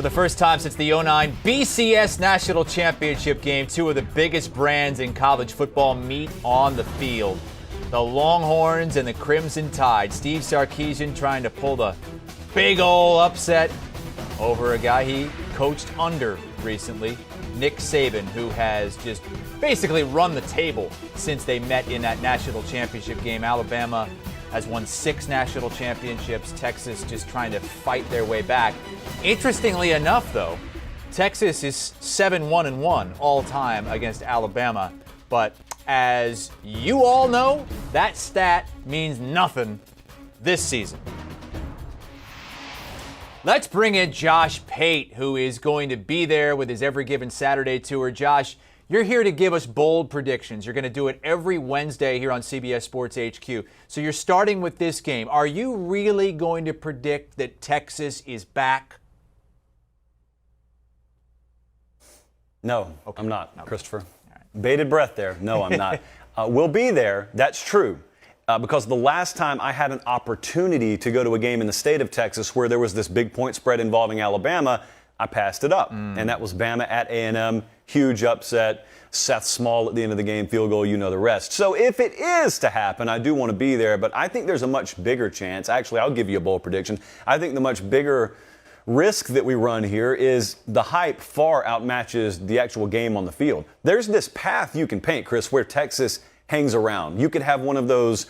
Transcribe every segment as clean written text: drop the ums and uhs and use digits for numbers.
For the first time since the '09 BCS National Championship game, two of the biggest brands in college football meet on the field. The Longhorns and the Crimson Tide. Steve Sarkisian trying to pull the big ol' upset over a guy he coached under recently, Nick Saban, who has just basically run the table since they met in that national championship game. Alabama has won 6 national championships. Texas just trying to fight their way back. Interestingly enough, though, Texas is 7-1-1 all time against Alabama. But as you all know, that stat means nothing this season. Let's bring in Josh Pate, who is going to be there with his Every Given Saturday tour. Josh, you're here to give us bold predictions. You're going to do it every Wednesday here on CBS Sports HQ. So you're starting with this game. Are you really going to predict that Texas is back? No, Okay. I'm not, Okay. Christopher. Right. Bated breath there. No, I'm not. We'll be there. That's true. Because the last time I had an opportunity to go to a game in the state of Texas where there was this big point spread involving Alabama, I passed it up. And that was Bama at A&M. Huge upset. Seth Small at the end of the game, field goal, you know the rest. So if it is to happen, I do want to be there. But I think there's a much bigger chance. Actually, I'll give you a bold prediction. I think the much bigger risk that we run here is the hype far outmatches the actual game on the field. There's this path you can paint, Chris, where Texas hangs around. You could have one of those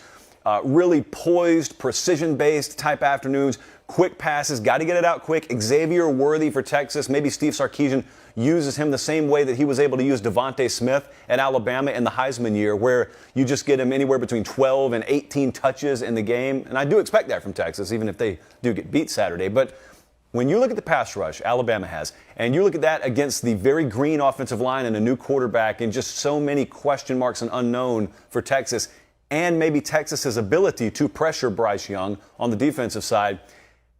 really poised, precision-based type afternoons, quick passes, got to get it out quick. Xavier Worthy for Texas. Maybe Steve Sarkisian uses him the same way that he was able to use Devontae Smith at Alabama in the Heisman year, where you just get him anywhere between 12 and 18 touches in the game. And I do expect that from Texas, even if they do get beat Saturday. But when you look at the pass rush Alabama has, and you look at that against the very green offensive line and a new quarterback and just so many question marks and unknown for Texas, and maybe Texas's ability to pressure Bryce Young on the defensive side,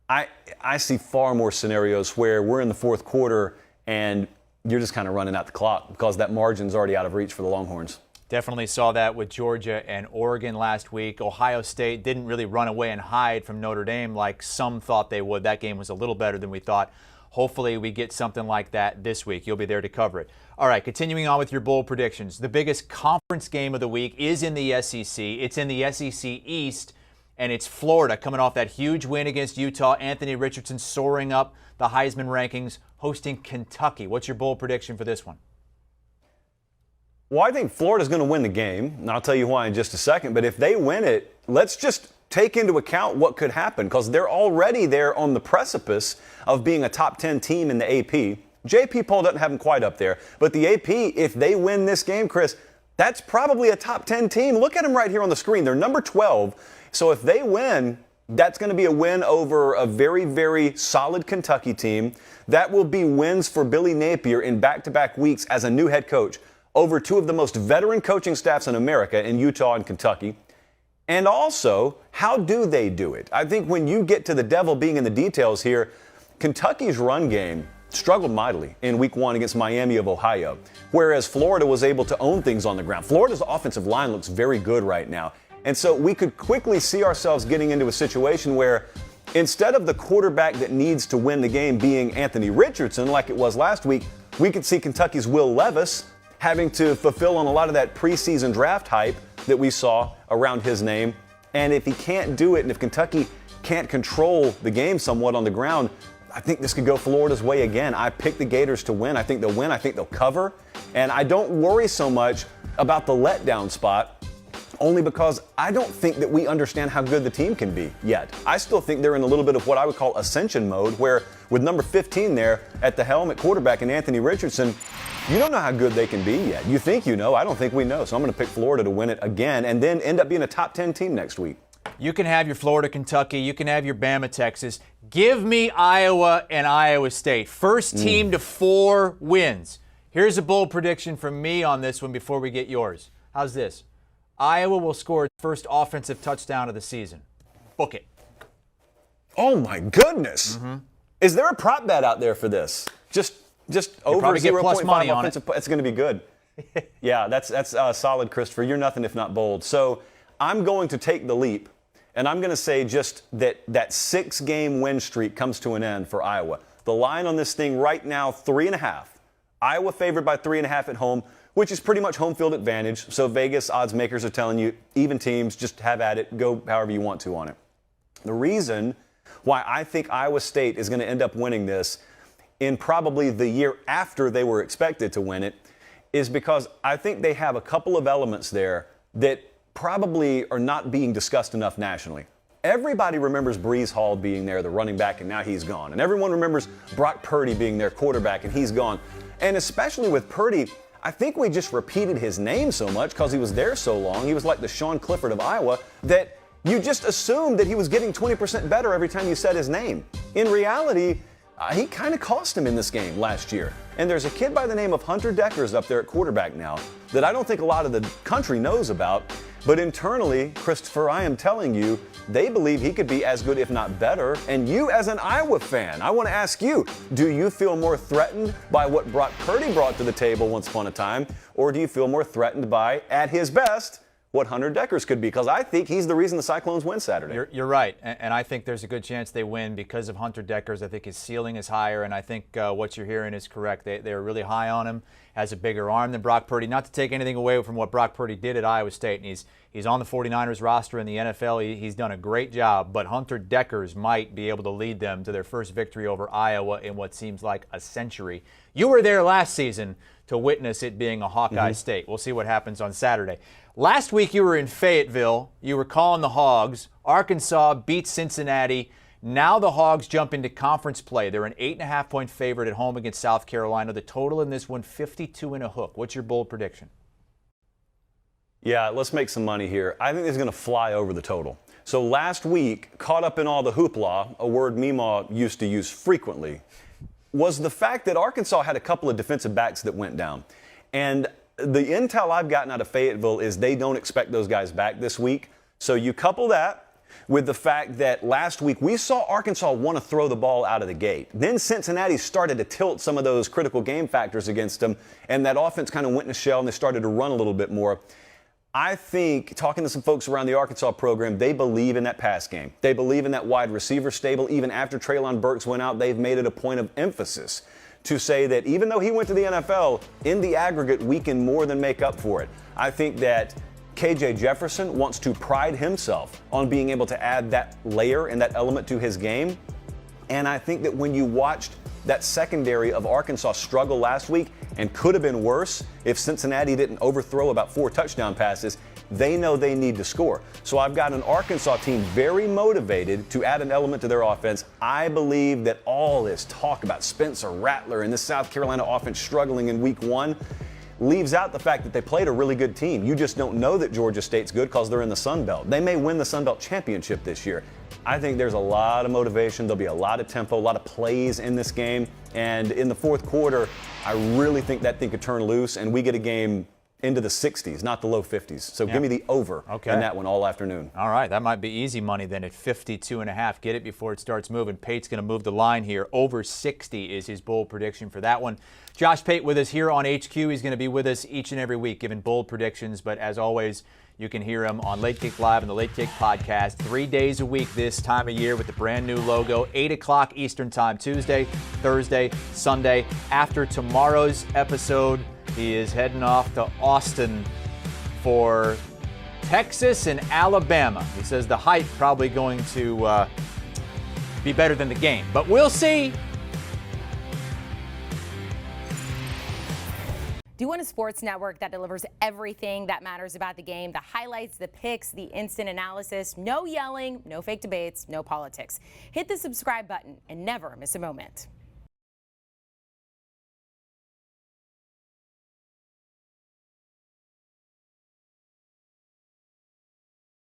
I see far more scenarios where we're in the fourth quarter and you're just kind of running out the clock because that margin's already out of reach for the Longhorns. Definitely saw that with Georgia and Oregon last week. Ohio State didn't really run away and hide from Notre Dame like some thought they would. That game was a little better than we thought. Hopefully we get something like that this week. You'll be there to cover it. All right, continuing on with your bold predictions. The biggest conference game of the week is in the SEC. It's in the SEC East, and it's Florida coming off that huge win against Utah. Anthony Richardson soaring up the Heisman rankings, hosting Kentucky. What's your bold prediction for this one? Well, I think Florida's going to win the game, and I'll tell you why in just a second. But if they win it, let's just take into account what could happen, because they're already there on the precipice of being a top 10 team in the AP. JP poll doesn't have them quite up there, but the AP, if they win this game, Chris, that's probably a top 10 team. Look at them right here on the screen. They're number 12. So if they win, that's going to be a win over a very, very solid Kentucky team. That will be wins for Billy Napier in back-to-back weeks as a new head coach over two of the most veteran coaching staffs in America in Utah and Kentucky. And also, how do they do it? I think when you get to the devil being in the details here, Kentucky's run game struggled mightily in week 1 against Miami of Ohio, whereas Florida was able to own things on the ground. Florida's offensive line looks very good right now. And so we could quickly see ourselves getting into a situation where instead of the quarterback that needs to win the game being Anthony Richardson like it was last week, we could see Kentucky's Will Levis having to fulfill on a lot of that preseason draft hype that we saw around his name. And if he can't do it, and if Kentucky can't control the game somewhat on the ground, I think this could go Florida's way again. I picked the Gators to win. I think they'll win. I think they'll cover. And I don't worry so much about the letdown spot, only because I don't think that we understand how good the team can be yet. I still think they're in a little bit of what I would call ascension mode, where with number 15 there at the helm at quarterback and Anthony Richardson, you don't know how good they can be yet. You think you know. I don't think we know. So I'm going to pick Florida to win it again and then end up being a top 10 team next week. You can have your Florida, Kentucky. You can have your Bama, Texas. Give me Iowa and Iowa State. First team to 4 wins. Here's a bold prediction from me on this one before we get yours. How's this? Iowa will score its first offensive touchdown of the season. Book it. Oh, my goodness. Is there a prop bet out there for this? Just over 0.5 offensive. It's going to be good. Yeah, that's solid, Christopher. You're nothing if not bold. So I'm going to take the leap, and I'm going to say just that 6-game win streak comes to an end for Iowa. The line on this thing right now, 3.5. Iowa favored by 3.5 at home, which is pretty much home field advantage. So Vegas odds makers are telling you, even teams, just have at it. Go however you want to on it. The reason why I think Iowa State is going to end up winning this in probably the year after they were expected to win it is because I think they have a couple of elements there that probably are not being discussed enough nationally. Everybody remembers Breeze Hall being there, the running back, and now he's gone. And everyone remembers Brock Purdy being their quarterback, and he's gone. And especially with Purdy, I think we just repeated his name so much because he was there so long. He was like the Sean Clifford of Iowa that you just assumed that he was getting 20% better every time you said his name. In reality, he kind of cost him in this game last year. And there's a kid by the name of Hunter Dekkers up there at quarterback now that I don't think a lot of the country knows about. But internally, Christopher, I am telling you, they believe he could be as good, if not better. And you, as an Iowa fan, I want to ask you, do you feel more threatened by what Brock Purdy brought to the table once upon a time? Or do you feel more threatened by, at his best, what Hunter Dekkers could be? Because I think he's the reason the Cyclones win Saturday. You're right, and I think there's a good chance they win because of Hunter Dekkers. I think his ceiling is higher, and I think what you're hearing is correct. They're really high on him, has a bigger arm than Brock Purdy. Not to take anything away from what Brock Purdy did at Iowa State, and he's on the 49ers roster in the NFL. He's done a great job, but Hunter Dekkers might be able to lead them to their first victory over Iowa in what seems like a century. You were there last season to witness it being a Hawkeye state. We'll see what happens on Saturday. Last week you were in Fayetteville. You were calling the Hogs. Arkansas beat Cincinnati. Now the Hogs jump into conference play. They're an 8.5-point favorite at home against South Carolina. The total in this one, 52 and a hook. What's your bold prediction? Yeah, let's make some money here. I think this is going to fly over the total. So last week, caught up in all the hoopla, a word Meemaw used to use frequently, was the fact that Arkansas had a couple of defensive backs that went down. And the intel I've gotten out of Fayetteville is they don't expect those guys back this week. So you couple that with the fact that last week we saw Arkansas want to throw the ball out of the gate. Then Cincinnati started to tilt some of those critical game factors against them, and that offense kind of went in a shell and they started to run a little bit more. I think, talking to some folks around the Arkansas program, they believe in that pass game. They believe in that wide receiver stable. Even after Treylon Burks went out, they've made it a point of emphasis to say that even though he went to the NFL, in the aggregate, we can more than make up for it. I think that KJ Jefferson wants to pride himself on being able to add that layer and that element to his game. And I think that when you watched that secondary of Arkansas struggle last week, and could have been worse if Cincinnati didn't overthrow about 4 touchdown passes, they know they need to score. So I've got an Arkansas team very motivated to add an element to their offense. I believe that all this talk about Spencer Rattler and this South Carolina offense struggling in week 1 leaves out the fact that they played a really good team. You just don't know that Georgia State's good because they're in the Sun Belt. They may win the Sun Belt championship this year. I think there's a lot of motivation. There'll be a lot of tempo, a lot of plays in this game. And in the fourth quarter, I really think that thing could turn loose and we get a game into the 60s, not the low 50s. So give me the over in that one all afternoon. All right, that might be easy money then at 52.5. Get it before it starts moving. Pate's going to move the line here. Over 60 is his bold prediction for that one. Josh Pate with us here on HQ. He's going to be with us each and every week giving bold predictions. But as always, you can hear him on Late Kick Live and the Late Kick Podcast 3 days a week this time of year with the brand new logo. 8 o'clock Eastern Time, Tuesday, Thursday, Sunday. After tomorrow's episode, he is heading off to Austin for Texas and Alabama. He says the hype probably going to be better than the game, but we'll see. Do you want a sports network that delivers everything that matters about the game? The highlights, the picks, the instant analysis, no yelling, no fake debates, no politics. Hit the subscribe button and never miss a moment.